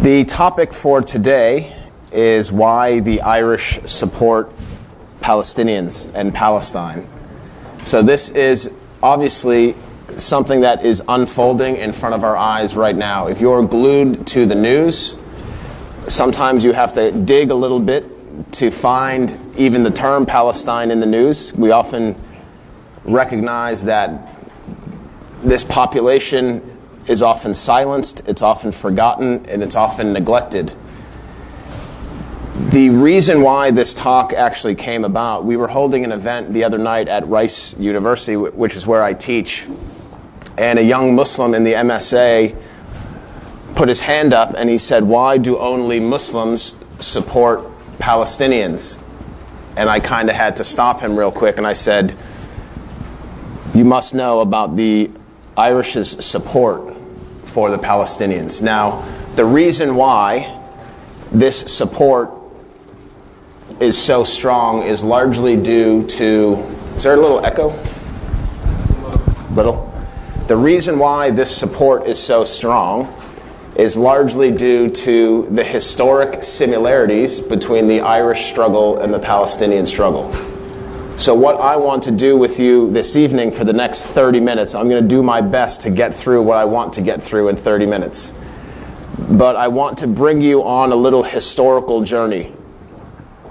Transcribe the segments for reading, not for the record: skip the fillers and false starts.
The topic for today is why the Irish support Palestinians and Palestine. So this is obviously something that is unfolding in front of our eyes right now. If you're glued to the news, sometimes you have to dig a little bit to find even the term Palestine in the news. We often recognize that this population is often silenced, it's often forgotten, and it's often neglected. The reason why this talk actually came about, we were holding an event the other night at Rice University, which is where I teach, and a young Muslim in the MSA put his hand up and he said, "Why do only Muslims support Palestinians?" And I kind of had to stop him real quick and I said, "You must know about the Irish's support for the Palestinians." Now, the reason why this support is so strong is largely due to... Is there a little echo? Little? The reason why this support is so strong is largely due to the historic similarities between the Irish struggle and the Palestinian struggle. So what I want to do with you this evening for the next 30 minutes, I'm going to do my best to get through what I want to get through in 30 minutes. But I want to bring you on a little historical journey,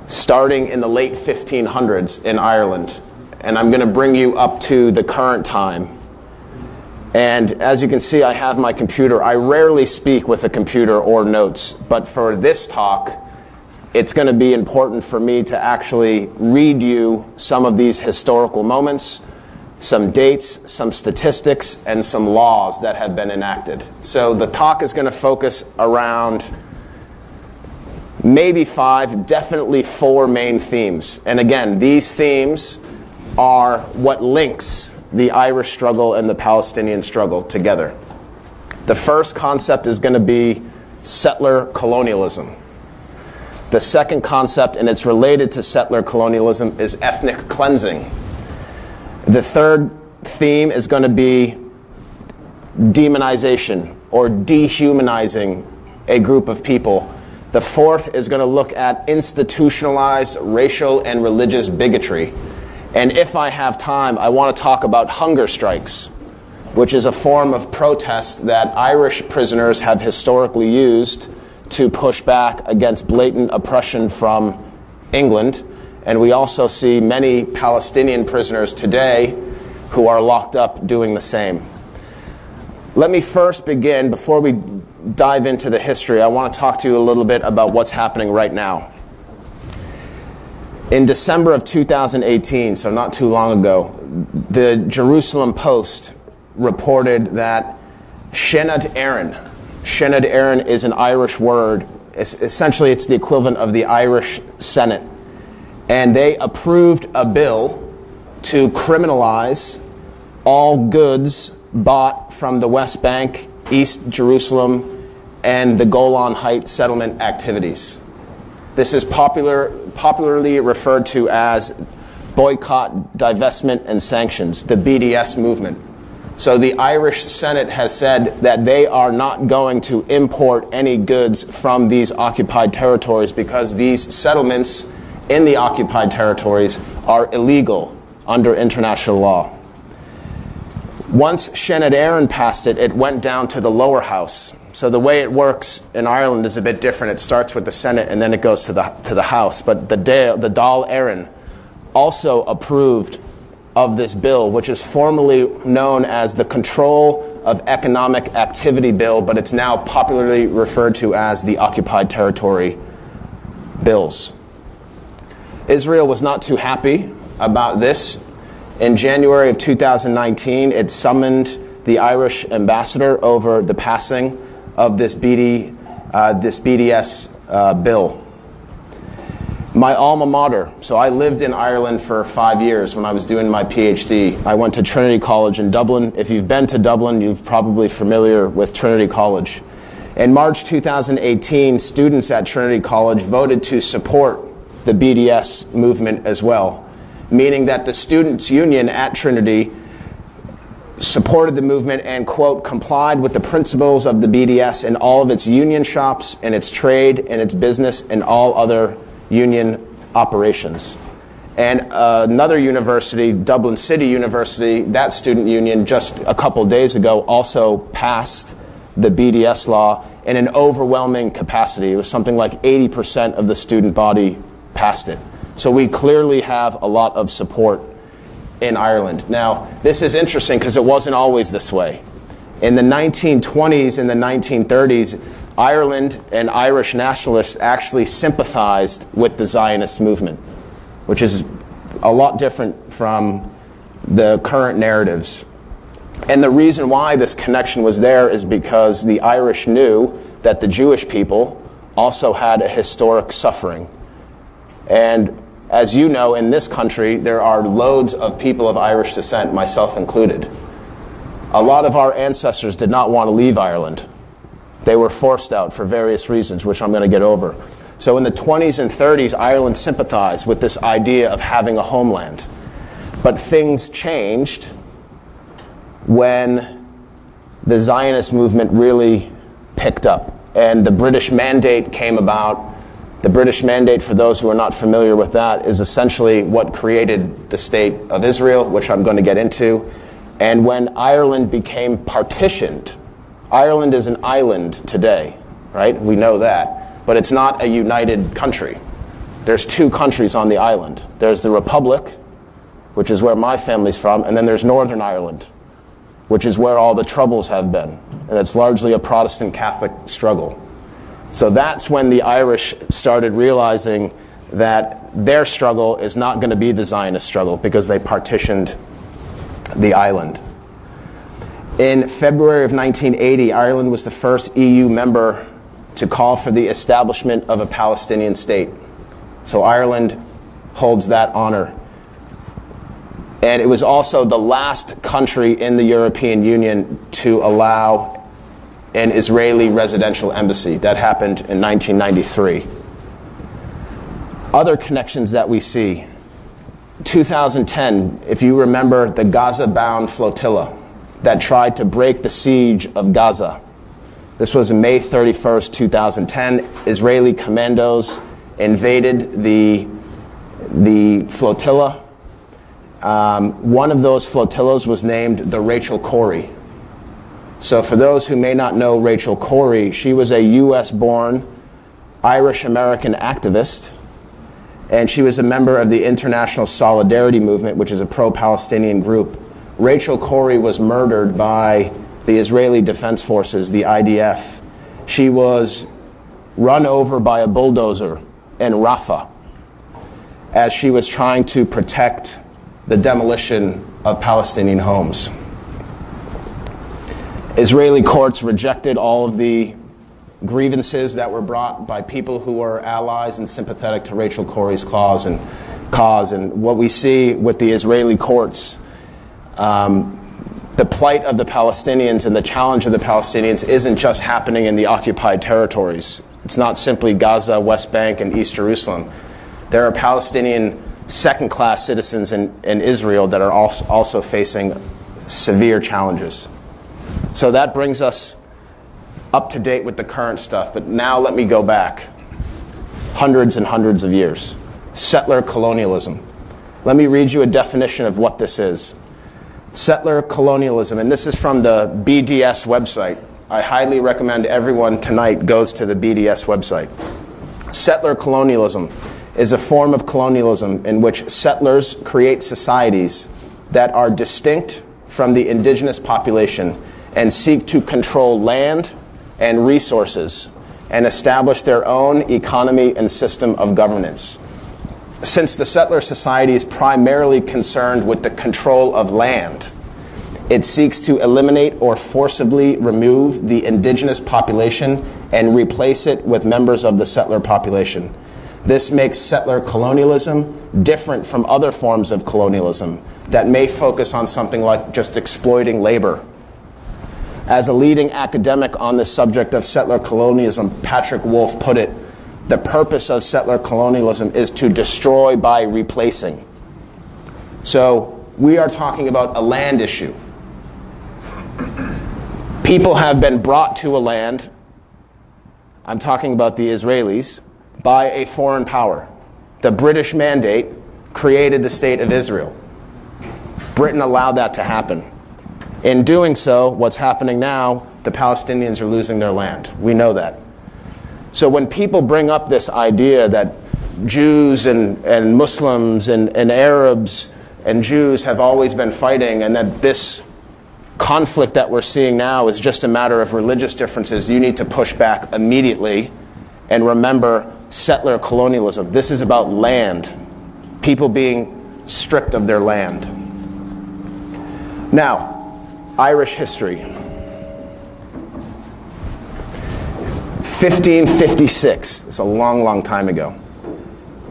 starting in the late 1500s in Ireland. And I'm going to bring you up to the current time. And as you can see, I have my computer. I rarely speak with a computer or notes, but for this talk, it's going to be important for me to actually read you some of these historical moments, some dates, some statistics, and some laws that have been enacted. So the talk is going to focus around maybe 5, definitely 4 main themes. And again, these themes are what links the Irish struggle and the Palestinian struggle together. The first concept is going to be settler colonialism. The second concept, and it's related to settler colonialism, is ethnic cleansing. The third theme is going to be demonization, or dehumanizing a group of people. The fourth is going to look at institutionalized racial and religious bigotry. And if I have time, I want to talk about hunger strikes, which is a form of protest that Irish prisoners have historically used to push back against blatant oppression from England. And we also see many Palestinian prisoners today who are locked up doing the same. Let me first begin, before we dive into the history, I want to talk to you a little bit about what's happening right now. In December of 2018, so not too long ago, the Jerusalem Post reported that Shenad Éireann. Shenad Éireann is an Irish word. Essentially, it's the equivalent of the Irish Senate. And they approved a bill to criminalize all goods bought from the West Bank, East Jerusalem, and the Golan Heights settlement activities. This is popularly referred to as boycott, divestment, and sanctions, the BDS movement. So the Irish Senate has said that they are not going to import any goods from these occupied territories because these settlements in the occupied territories are illegal under international law. Once Shenad Éireann passed it, it went down to the lower house. So the way it works in Ireland is a bit different. It starts with the Senate and then it goes to the House. But the Dáil Éireann also approved of this bill, which is formally known as the Control of Economic Activity Bill, but it's now popularly referred to as the Occupied Territory Bills. Israel was not too happy about this. In January of 2019, it summoned the Irish ambassador over the passing of this BDS bill. My alma mater, so I lived in Ireland for 5 years when I was doing my PhD. I went to Trinity College in Dublin. If you've been to Dublin, you're probably familiar with Trinity College. In March 2018, students at Trinity College voted to support the BDS movement as well, meaning that the Students' Union at Trinity supported the movement and, quote, complied with the principles of the BDS in all of its union shops and its trade and its business and all other union operations. And another university, Dublin City University, that student union just a couple days ago also passed the BDS law in an overwhelming capacity. It was something like 80% of the student body passed it. So we clearly have a lot of support in Ireland. Now, this is interesting because it wasn't always this way. In the 1920s and the 1930s, Ireland and Irish nationalists actually sympathized with the Zionist movement, which is a lot different from the current narratives. And the reason why this connection was there is because the Irish knew that the Jewish people also had a historic suffering. And as you know, in this country, there are loads of people of Irish descent, myself included. A lot of our ancestors did not want to leave Ireland. They were forced out for various reasons, which I'm going to get over. So in the 20s and 30s, Ireland sympathized with this idea of having a homeland. But things changed when the Zionist movement really picked up. And the British Mandate came about. The British Mandate, for those who are not familiar with that, is essentially what created the state of Israel, which I'm going to get into. And when Ireland became partitioned, Ireland is an island today, right? We know that. But it's not a united country. There's two countries on the island. There's the Republic, which is where my family's from, and then there's Northern Ireland, which is where all the troubles have been. And it's largely a Protestant Catholic struggle. So that's when the Irish started realizing that their struggle is not going to be the Zionist struggle because they partitioned the island. In February of 1980, Ireland was the first EU member to call for the establishment of a Palestinian state. So Ireland holds that honor. And it was also the last country in the European Union to allow an Israeli residential embassy. That happened in 1993. Other connections that we see. 2010, if you remember the Gaza-bound flotilla that tried to break the siege of Gaza. This was May 31st, 2010. Israeli commandos invaded the flotilla. One of those flotillas was named the Rachel Corrie. So for those who may not know Rachel Corrie, she was a U.S.-born Irish-American activist, and she was a member of the International Solidarity Movement, which is a pro-Palestinian group. Rachel Corrie was murdered by the Israeli Defense Forces, the IDF. She was run over by a bulldozer in Rafah as she was trying to protect the demolition of Palestinian homes. Israeli courts rejected all of the grievances that were brought by people who were allies and sympathetic to Rachel Corrie's cause. And what we see with the Israeli courts, the plight of the Palestinians and the challenge of the Palestinians isn't just happening in the occupied territories. It's not simply Gaza, West Bank, and East Jerusalem. There are Palestinian second-class citizens in Israel that are also facing severe challenges. So that brings us up to date with the current stuff. But now let me go back hundreds and hundreds of years. Settler colonialism. Let me read you a definition of what this is. Settler colonialism, and this is from the BDS website. I highly recommend everyone tonight goes to the BDS website. Settler colonialism is a form of colonialism in which settlers create societies that are distinct from the indigenous population and seek to control land and resources and establish their own economy and system of governance. Since the settler society is primarily concerned with the control of land, it seeks to eliminate or forcibly remove the indigenous population and replace it with members of the settler population. This makes settler colonialism different from other forms of colonialism that may focus on something like just exploiting labor. As a leading academic on the subject of settler colonialism, Patrick Wolf put it, the purpose of settler colonialism is to destroy by replacing. So we are talking about a land issue. People have been brought to a land, I'm talking about the Israelis, by a foreign power. The British Mandate created the state of Israel. Britain allowed that to happen. In doing so, what's happening now, the Palestinians are losing their land. We know that. So when people bring up this idea that Jews and Muslims and Arabs and Jews have always been fighting, and that this conflict that we're seeing now is just a matter of religious differences, you need to push back immediately and remember settler colonialism. This is about land, people being stripped of their land. Now, Irish history. 1556, it's a long, long time ago.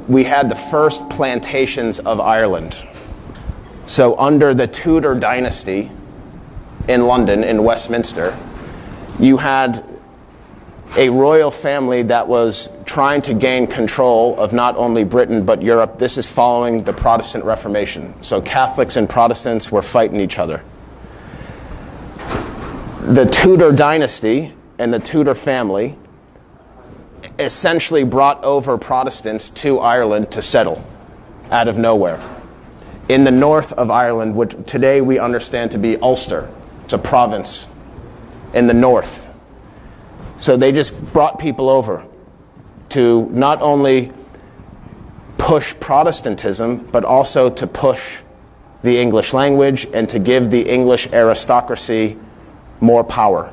We had the first plantations of Ireland. So under the Tudor dynasty in London, in Westminster, you had a royal family that was trying to gain control of not only Britain but Europe. This is following the Protestant Reformation. So Catholics and Protestants were fighting each other. The Tudor dynasty and the Tudor family essentially brought over Protestants to Ireland to settle out of nowhere. In the north of Ireland, which today we understand to be Ulster, it's a province in the north. So they just brought people over to not only push Protestantism, but also to push the English language and to give the English aristocracy more power.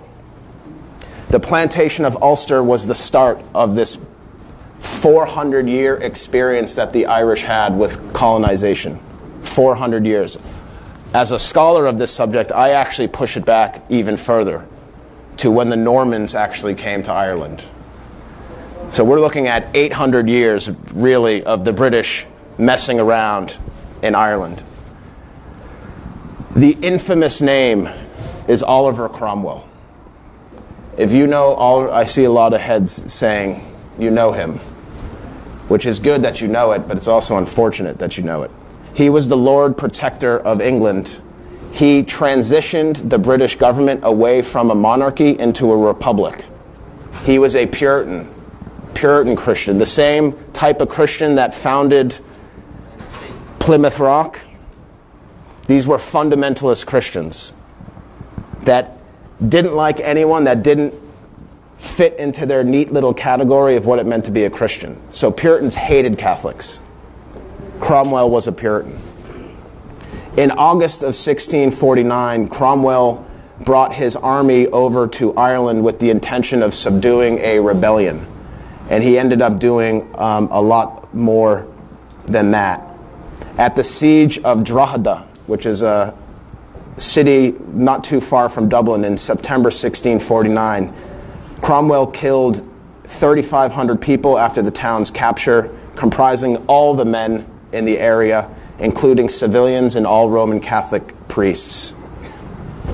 The plantation of Ulster was the start of this 400-year experience that the Irish had with colonization. 400 years. As a scholar of this subject, I actually push it back even further to when the Normans actually came to Ireland. So we're looking at 800 years, really, of the British messing around in Ireland. The infamous name is Oliver Cromwell. If you know, I see a lot of heads saying you know him, which is good that you know it, but it's also unfortunate that you know it. He was the Lord Protector of England. He transitioned the British government away from a monarchy into a republic. He was a Puritan Christian, the same type of Christian that founded Plymouth Rock. These were fundamentalist Christians that didn't like anyone that didn't fit into their neat little category of what it meant to be a Christian. So Puritans hated Catholics. Cromwell was a Puritan. In August of 1649, Cromwell brought his army over to Ireland with the intention of subduing a rebellion. And he ended up doing a lot more than that. At the siege of Drogheda, which is a city not too far from Dublin, in September 1649, Cromwell killed 3,500 people after the town's capture, comprising all the men in the area, including civilians and all Roman Catholic priests.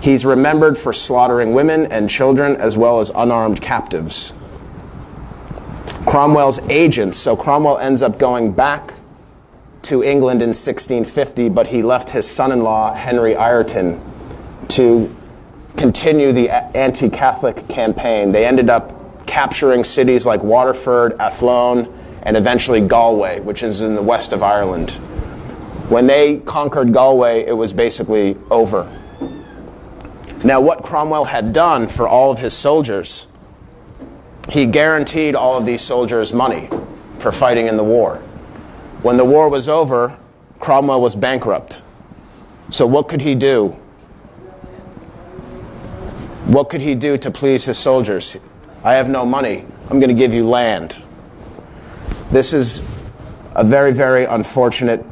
He's remembered for slaughtering women and children as well as unarmed captives. Cromwell's agents, so Cromwell ends up going back to England in 1650, but he left his son-in-law, Henry Ireton, to continue the anti-Catholic campaign. They ended up capturing cities like Waterford, Athlone, and eventually Galway, which is in the west of Ireland. When they conquered Galway, it was basically over. Now, what Cromwell had done for all of his soldiers, he guaranteed all of these soldiers money for fighting in the war. When the war was over, Cromwell was bankrupt. So what could he do? What could he do to please his soldiers? I have no money. I'm going to give you land. This is a very, very unfortunate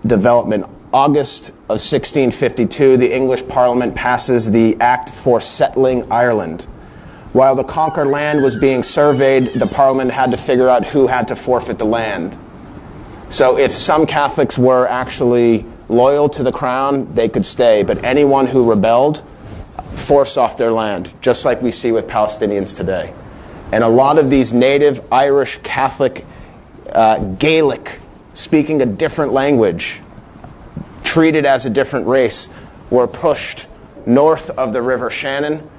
development. August of 1652, the English Parliament passes the Act for Settling Ireland. While the conquered land was being surveyed, the Parliament had to figure out who had to forfeit the land. So if some Catholics were actually loyal to the crown, they could stay. But anyone who rebelled, forced off their land, just like we see with Palestinians today. And a lot of these native Irish Catholic, Gaelic, speaking a different language, treated as a different race, were pushed north of the River Shannon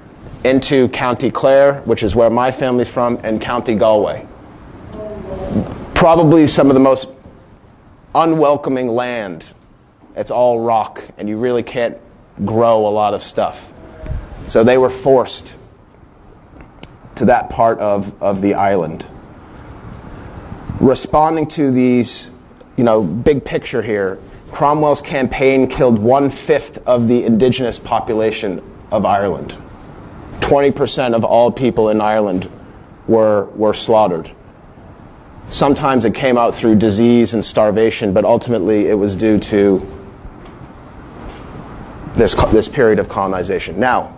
into County Clare, which is where my family's from, and County Galway. Probably some of the most unwelcoming land. It's all rock, and you really can't grow a lot of stuff. So they were forced to that part of the island. Responding to these, big picture here, Cromwell's campaign killed 1/5 of the indigenous population of Ireland. 20% of all people in Ireland were slaughtered. Sometimes it came out through disease and starvation, but ultimately it was due to this period of colonization. Now,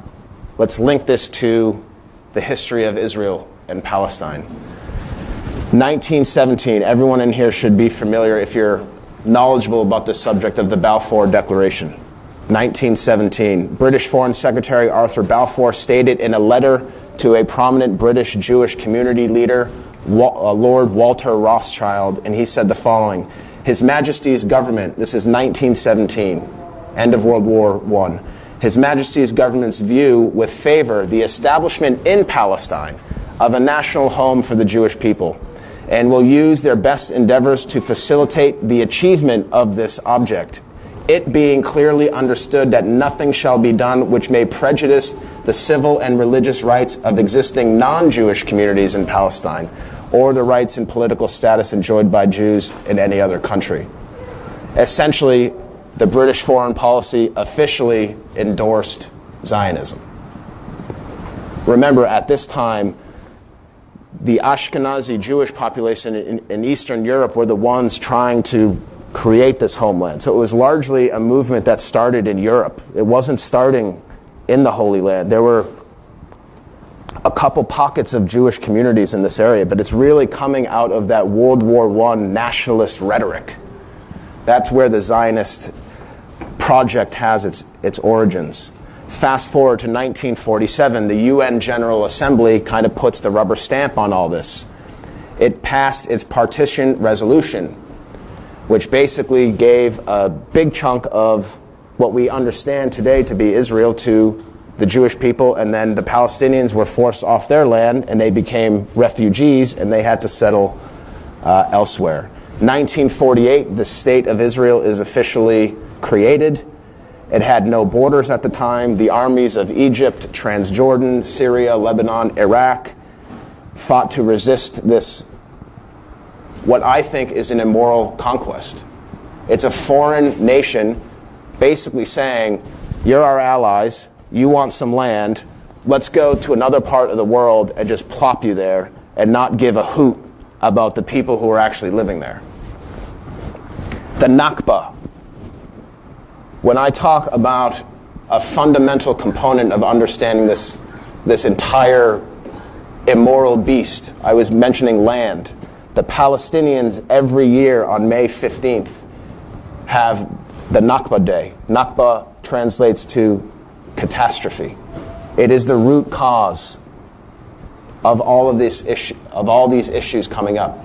let's link this to the history of Israel and Palestine. 1917, everyone in here should be familiar, if you're knowledgeable about the subject, of the Balfour Declaration. 1917, British Foreign Secretary Arthur Balfour stated in a letter to a prominent British Jewish community leader, Lord Walter Rothschild, and he said the following: His Majesty's government, this is 1917, end of World War I, His Majesty's government's view with favor the establishment in Palestine of a national home for the Jewish people, and will use their best endeavors to facilitate the achievement of this object, it being clearly understood that nothing shall be done which may prejudice the civil and religious rights of existing non-Jewish communities in Palestine, or the rights and political status enjoyed by Jews in any other country. Essentially, the British foreign policy officially endorsed Zionism. Remember, at this time, the Ashkenazi Jewish population in Eastern Europe were the ones trying to create this homeland. So it was largely a movement that started in Europe. It wasn't starting in the Holy Land. There were a couple pockets of Jewish communities in this area, but it's really coming out of that World War I nationalist rhetoric. That's where the Zionist project has its origins. Fast forward to 1947, the UN General Assembly kind of puts the rubber stamp on all this. It passed its partition resolution, which basically gave a big chunk of what we understand today to be Israel to the Jewish people, and then the Palestinians were forced off their land and they became refugees and they had to settle elsewhere. 1948, the State of Israel is officially created. It had no borders at the time. The armies of Egypt, Transjordan, Syria, Lebanon, Iraq fought to resist this, what I think is an immoral conquest. It's a foreign nation basically saying, you're our allies, you want some land, let's go to another part of the world and just plop you there and not give a hoot about the people who are actually living there. The Nakba. When I talk about a fundamental component of understanding this entire immoral beast, I was mentioning land. The Palestinians every year on May 15th have the Nakba Day. Nakba translates to catastrophe. It is the root cause of all of these issues coming up.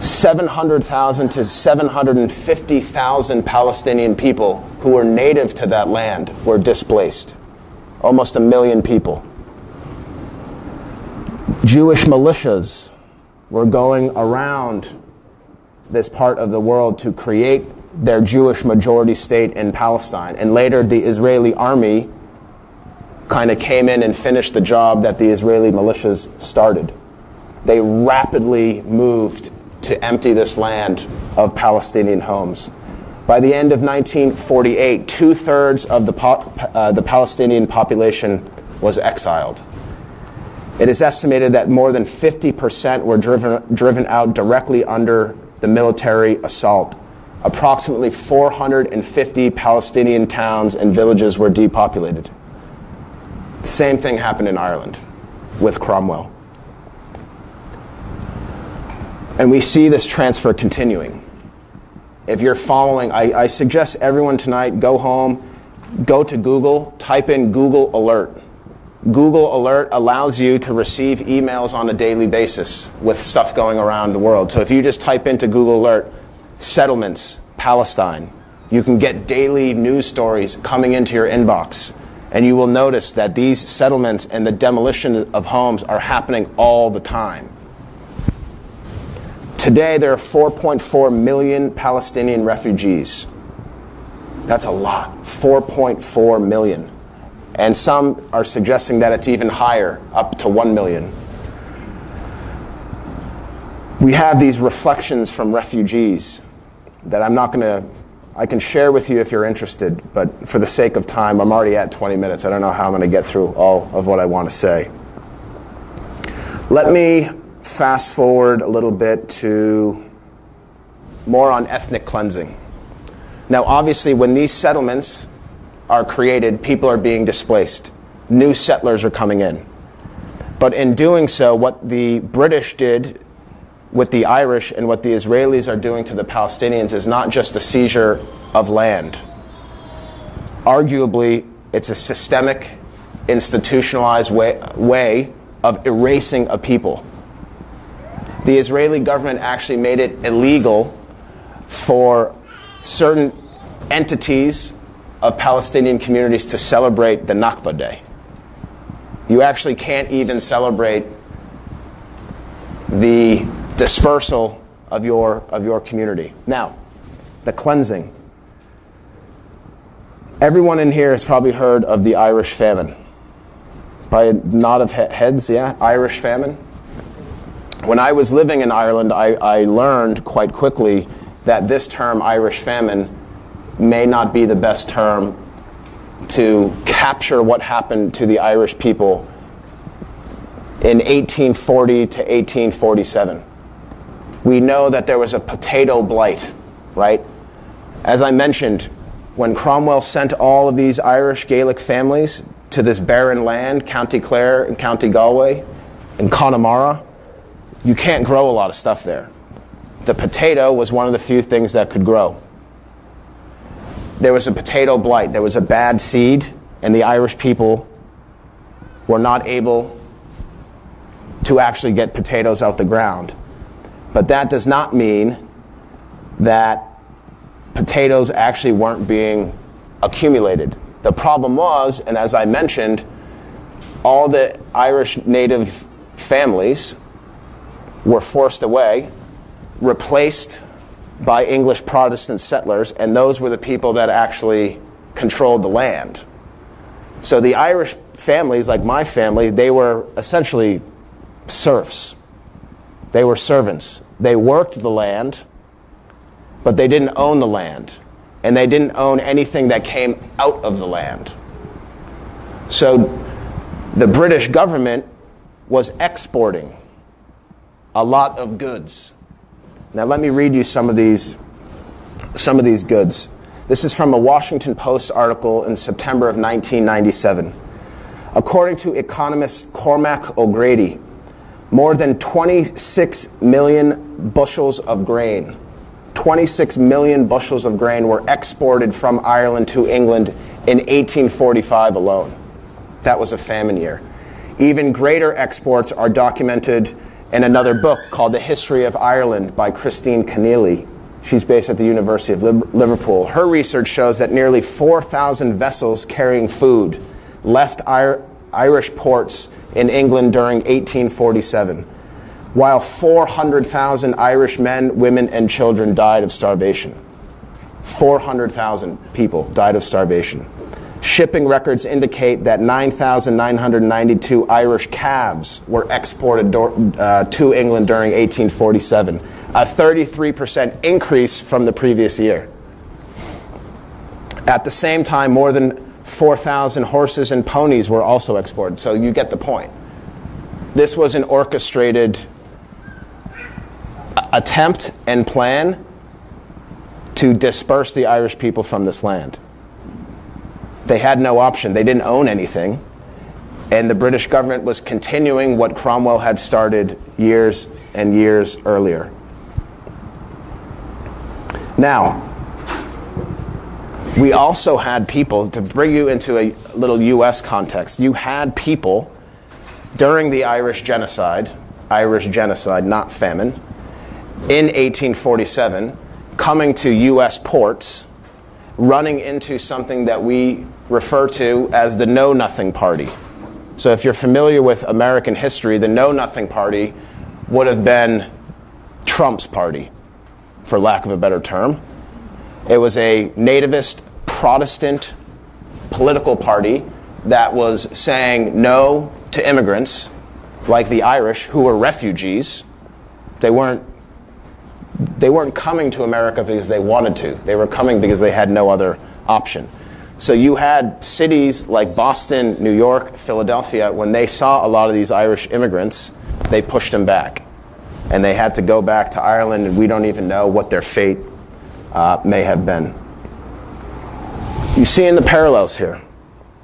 700,000 to 750,000 Palestinian people who were native to that land were displaced. Almost 1 million people. Jewish militias were going around this part of the world to create their Jewish majority state in Palestine. And later the Israeli army kind of came in and finished the job that the Israeli militias started. They rapidly moved to empty this land of Palestinian homes. By the end of 1948, 2/3 of the Palestinian population was exiled. It is estimated that more than 50% were driven out directly under the military assault. Approximately 450 Palestinian towns and villages were depopulated. The same thing happened in Ireland with Cromwell. And we see this transfer continuing. If you're following, I suggest everyone tonight go home, go to Google, type in Google Alert. Google Alert allows you to receive emails on a daily basis with stuff going around the world. So if you just type into Google Alert, settlements, Palestine, you can get daily news stories coming into your inbox. And you will notice that these settlements and the demolition of homes are happening all the time. Today, there are 4.4 million Palestinian refugees. That's a lot, 4.4 million. And some are suggesting that it's even higher, up to 1 million. We have these reflections from refugees that I can share with you if you're interested, but for the sake of time, I'm already at 20 minutes. I don't know how I'm going to get through all of what I want to say. Let me fast forward a little bit to more on ethnic cleansing. Now, obviously, when these settlements are created, people are being displaced. New settlers are coming in. But in doing so, what the British did with the Irish and what the Israelis are doing to the Palestinians is not just a seizure of land. Arguably, it's a systemic, institutionalized way of erasing a people. The Israeli government actually made it illegal for certain entities of Palestinian communities to celebrate the Nakba Day. You actually can't even celebrate the dispersal of your community. Now, the cleansing. Everyone in here has probably heard of the Irish famine. By a nod of heads, yeah, Irish famine. When I was living in Ireland, I learned quite quickly that this term, Irish famine, may not be the best term to capture what happened to the Irish people in 1840 to 1847. We know that there was a potato blight, right? As I mentioned, when Cromwell sent all of these Irish Gaelic families to this barren land, County Clare and County Galway and Connemara, you can't grow a lot of stuff there. The potato was one of the few things that could grow. There was a potato blight. There was a bad seed, and the Irish people were not able to actually get potatoes out the ground. But that does not mean that potatoes actually weren't being accumulated. The problem was, and as I mentioned, all the Irish native families were forced away, replaced by English Protestant settlers, and those were the people that actually controlled the land. So the Irish families, like my family, they were essentially serfs. They were servants. They worked the land, but they didn't own the land. And they didn't own anything that came out of the land. So the British government was exporting a lot of goods. Now let me read you some of these goods. This is from a Washington Post article in September of 1997. According to economist Cormac O'Grady, more than 26 million bushels of grain, 26 million bushels of grain were exported from Ireland to England in 1845 alone. That was a famine year. Even greater exports are documented in another book called The History of Ireland by Christine Keneally. She's based at the University of Liverpool. Her research shows that nearly 4,000 vessels carrying food left Irish ports in England during 1847, while 400,000 Irish men, women, and children died of starvation. 400,000 people died of starvation. Shipping records indicate that 9,992 Irish calves were exported to England during 1847, a 33% increase from the previous year. At the same time, more than 4,000 horses and ponies were also exported. So you get the point. This was an orchestrated attempt and plan to disperse the Irish people from this land. They had no option. They didn't own anything. And the British government was continuing what Cromwell had started years and years earlier. Now, we also had people, to bring you into a little U.S. context, you had people during the Irish genocide, not famine, in 1847, coming to U.S. ports running into something that we refer to as the Know-Nothing Party. So if you're familiar with American history, the Know-Nothing Party would have been Trump's party, for lack of a better term. It was a nativist, Protestant political party that was saying no to immigrants, like the Irish, who were refugees. They weren't coming to America because they wanted to. They were coming because they had no other option. So you had cities like Boston, New York, Philadelphia, when they saw a lot of these Irish immigrants, they pushed them back. And they had to go back to Ireland, and we don't even know what their fate may have been. You see in the parallels here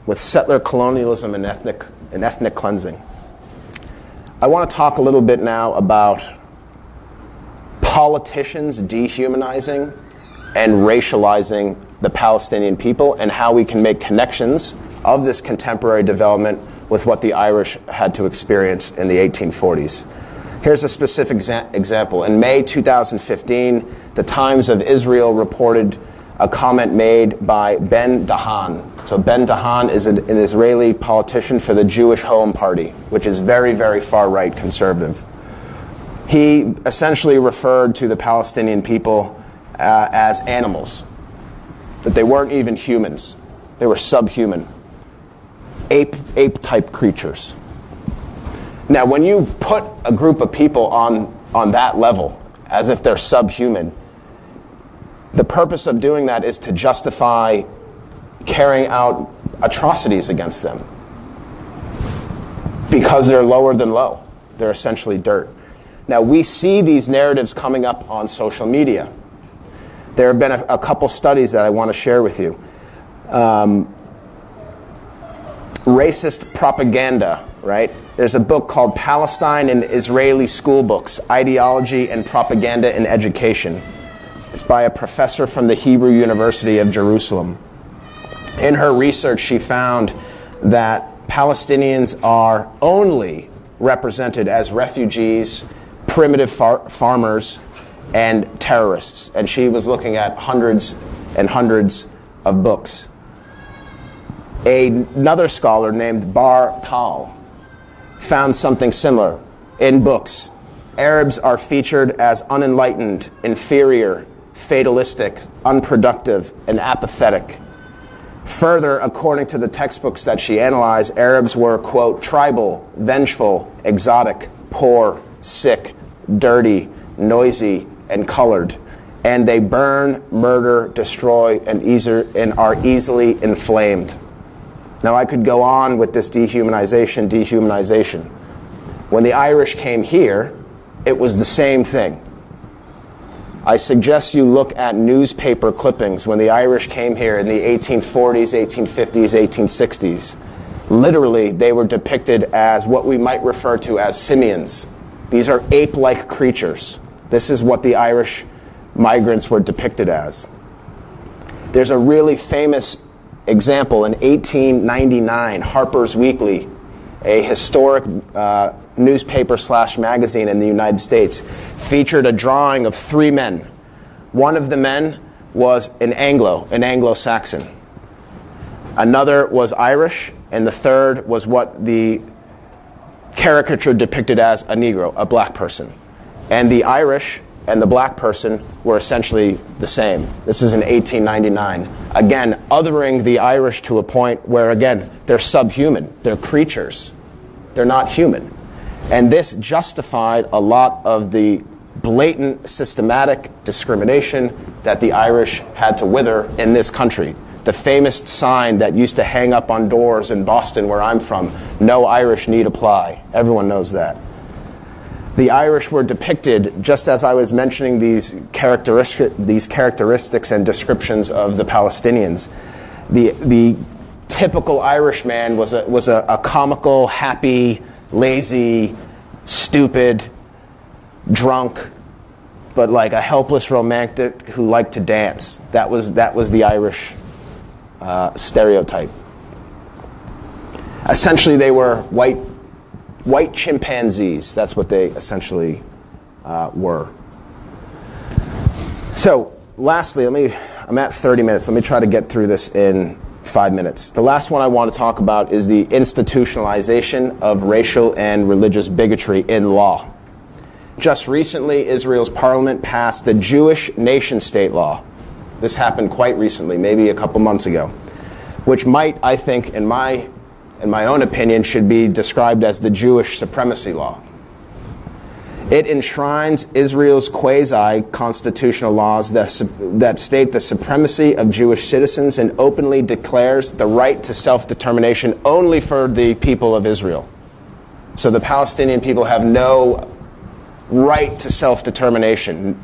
with settler colonialism and ethnic cleansing. I want to talk a little bit now about politicians dehumanizing and racializing the Palestinian people and how we can make connections of this contemporary development with what the Irish had to experience in the 1840s. Here's a specific example. In May 2015, the Times of Israel reported a comment made by Ben Dahan. So Ben Dahan is an Israeli politician for the Jewish Home Party, which is very, very far-right conservative. He essentially referred to the Palestinian people as animals, that they weren't even humans. They were subhuman, ape-type creatures. Now, when you put a group of people on that level, as if they're subhuman, the purpose of doing that is to justify carrying out atrocities against them. Because they're lower than low. They're essentially dirt. Now, we see these narratives coming up on social media. There have been a couple studies that I want to share with you. Racist propaganda, right? There's a book called Palestine in Israeli School Books, Ideology and Propaganda in Education. It's by a professor from the Hebrew University of Jerusalem. In her research, she found that Palestinians are only represented as refugees, primitive farmers, and terrorists. And she was looking at hundreds and hundreds of books. Another scholar named Bar Tal found something similar in books. Arabs are featured as unenlightened, inferior, fatalistic, unproductive, and apathetic. Further, according to the textbooks that she analyzed, Arabs were, quote, tribal, vengeful, exotic, poor, sick, dirty, noisy, and colored. And they burn, murder, destroy, and are easily inflamed. Now, I could go on with this dehumanization. When the Irish came here, it was the same thing. I suggest you look at newspaper clippings when the Irish came here in the 1840s, 1850s, 1860s. Literally, they were depicted as what we might refer to as simians. These are ape-like creatures. This is what the Irish migrants were depicted as. There's a really famous example in 1899, Harper's Weekly, a historic newspaper/magazine in the United States, featured a drawing of three men. One of the men was an Anglo-Saxon. Another was Irish, and the third was what the caricature depicted as a Negro, a black person. And the Irish and the black person were essentially the same. This is in 1899. Again, othering the Irish to a point where, again, they're subhuman. They're creatures. They're not human. And this justified a lot of the blatant, systematic discrimination that the Irish had to wither in this country. The famous sign that used to hang up on doors in Boston, where I'm from, "No Irish need apply." Everyone knows that. The Irish were depicted, just as I was mentioning these characteristics and descriptions of the Palestinians. The typical Irishman was a comical, happy, lazy, stupid, drunk, but like a helpless romantic who liked to dance. That was the Irish stereotype. Essentially, they were white chimpanzees. That's what they essentially were. So, lastly, let me I'm at 30 minutes. Let me try to get through this in 5 minutes. The last one I want to talk about is the institutionalization of racial and religious bigotry in law. Just recently, Israel's parliament passed the Jewish nation-state law. This happened quite recently, maybe a couple months ago, which might, I think, in my own opinion, should be described as the Jewish supremacy law. It enshrines Israel's quasi-constitutional laws that state the supremacy of Jewish citizens and openly declares the right to self-determination only for the people of Israel. So the Palestinian people have no right to self-determination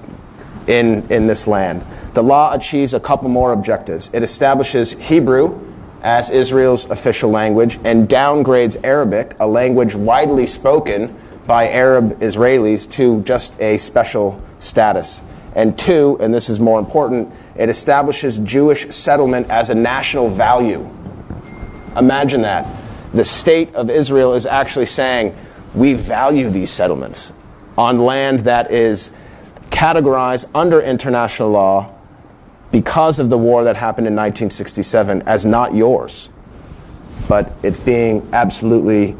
in this land. The law achieves a couple more objectives. It establishes Hebrew as Israel's official language and downgrades Arabic, a language widely spoken by Arab Israelis, to just a special status. And two, and this is more important, it establishes Jewish settlement as a national value. Imagine that. The state of Israel is actually saying, we value these settlements on land that is categorized under international law because of the war that happened in 1967 as not yours. But it's being absolutely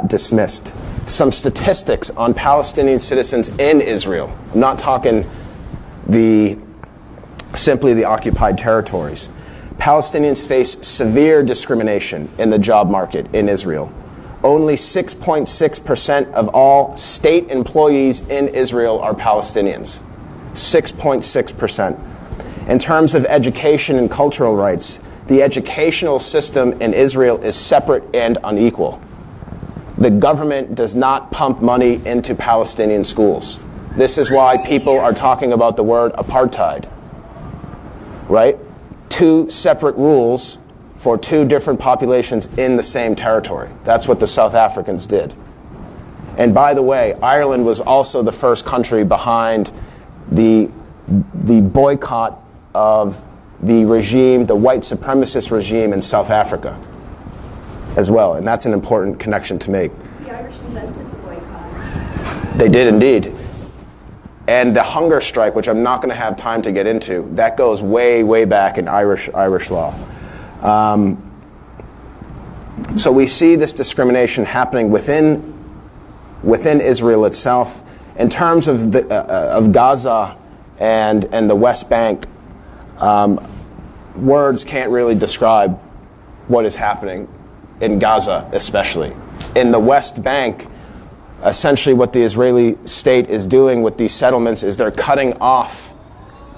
dismissed. Some statistics on Palestinian citizens in Israel. I'm not talking simply the occupied territories. Palestinians face severe discrimination in the job market in Israel. Only 6.6% of all state employees in Israel are Palestinians. 6.6%. In terms of education and cultural rights, the educational system in Israel is separate and unequal. The government does not pump money into Palestinian schools. This is why people are talking about the word apartheid, right? Two separate rules for two different populations in the same territory. That's what the South Africans did. And by the way, Ireland was also the first country behind the boycott of the regime, the white supremacist regime in South Africa as well, and that's an important connection to make. The Irish invented the boycott. They did indeed. And the hunger strike, which I'm not going to have time to get into, that goes way, way back in Irish law. So we see this discrimination happening within Israel itself. In terms of Gaza and the West Bank, words can't really describe what is happening in Gaza, especially. In the West Bank, essentially what the Israeli state is doing with these settlements is they're cutting off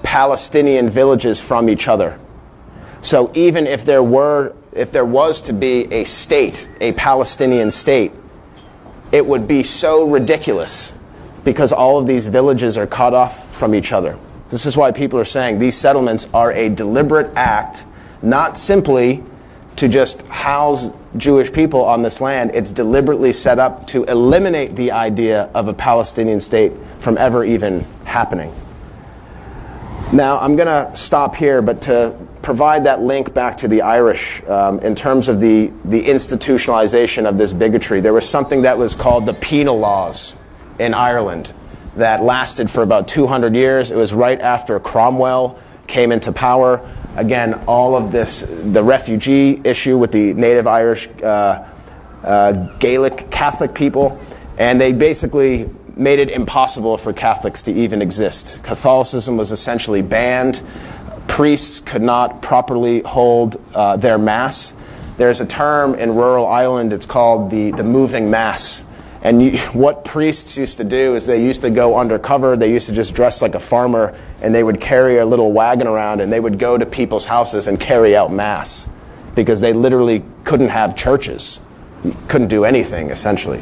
Palestinian villages from each other. So even if there was to be a state, a Palestinian state, it would be so ridiculous because all of these villages are cut off from each other. This is why people are saying these settlements are a deliberate act, not simply to just house Jewish people on this land. It's deliberately set up to eliminate the idea of a Palestinian state from ever even happening. Now, I'm going to stop here, but to provide that link back to the Irish, in terms of the institutionalization of this bigotry, there was something that was called the penal laws in Ireland that lasted for about 200 years. It was right after Cromwell came into power. Again, all of this, the refugee issue with the native Irish Gaelic Catholic people, and they basically made it impossible for Catholics to even exist. Catholicism was essentially banned. Priests could not properly hold their mass. There's a term in rural Ireland, it's called the moving mass. And what priests used to do is they used to go undercover, they used to just dress like a farmer, and they would carry a little wagon around, and they would go to people's houses and carry out mass, because they literally couldn't have churches. You couldn't do anything, essentially.